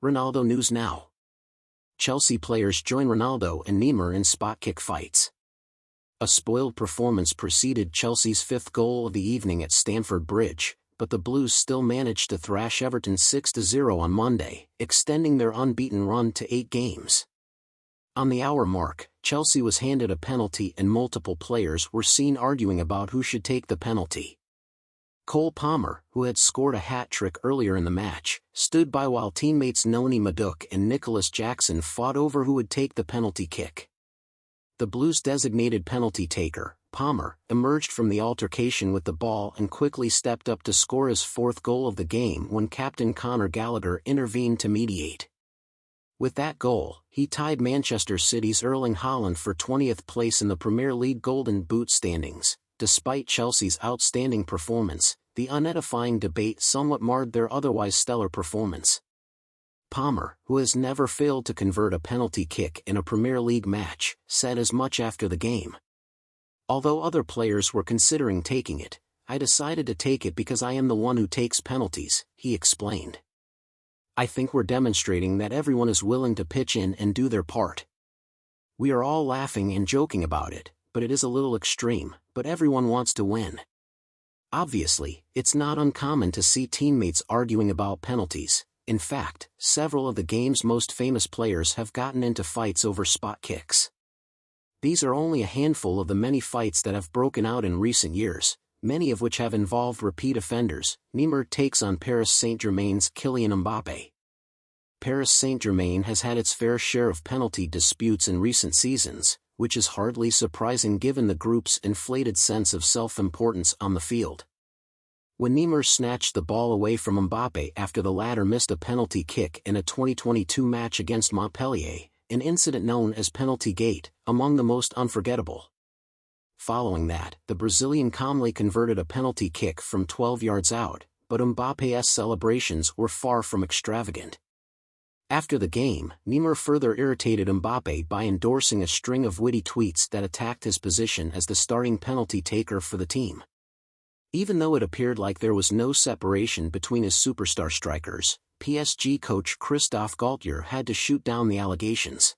Ronaldo News Now. Chelsea players join Ronaldo and Neymar in spot kick fights. A spoiled performance preceded Chelsea's fifth goal of the evening at Stamford Bridge, but the Blues still managed to thrash Everton 6-0 on Monday, extending their unbeaten run to 8 games. On the hour mark, Chelsea was handed a penalty and multiple players were seen arguing about who should take the penalty. Cole Palmer, who had scored a hat-trick earlier in the match, stood by while teammates Noni Madueke and Nicholas Jackson fought over who would take the penalty kick. The Blues' designated penalty taker, Palmer, emerged from the altercation with the ball and quickly stepped up to score his fourth goal of the game when captain Conor Gallagher intervened to mediate. With that goal, he tied Manchester City's Erling Haaland for 20th place in the Premier League Golden Boot standings. Despite Chelsea's outstanding performance, the unedifying debate somewhat marred their otherwise stellar performance. Palmer, who has never failed to convert a penalty kick in a Premier League match, said as much after the game. "Although other players were considering taking it, I decided to take it because I am the one who takes penalties," he explained. "I think we're demonstrating that everyone is willing to pitch in and do their part. We are all laughing and joking about it, but it is a little extreme, but everyone wants to win." Obviously, it's not uncommon to see teammates arguing about penalties. In fact, several of the game's most famous players have gotten into fights over spot kicks. These are only a handful of the many fights that have broken out in recent years, many of which have involved repeat offenders. Neymar takes on Paris Saint-Germain's Kylian Mbappé. Paris Saint-Germain has had its fair share of penalty disputes in recent seasons, which is hardly surprising given the group's inflated sense of self-importance on the field. When Neymar snatched the ball away from Mbappé after the latter missed a penalty kick in a 2022 match against Montpellier, an incident known as Penalty Gate, among the most unforgettable. Following that, the Brazilian calmly converted a penalty kick from 12 yards out, but Mbappé's celebrations were far from extravagant. After the game, Neymar further irritated Mbappé by endorsing a string of witty tweets that attacked his position as the starting penalty taker for the team. Even though it appeared like there was no separation between his superstar strikers, PSG coach Christophe Galtier had to shoot down the allegations.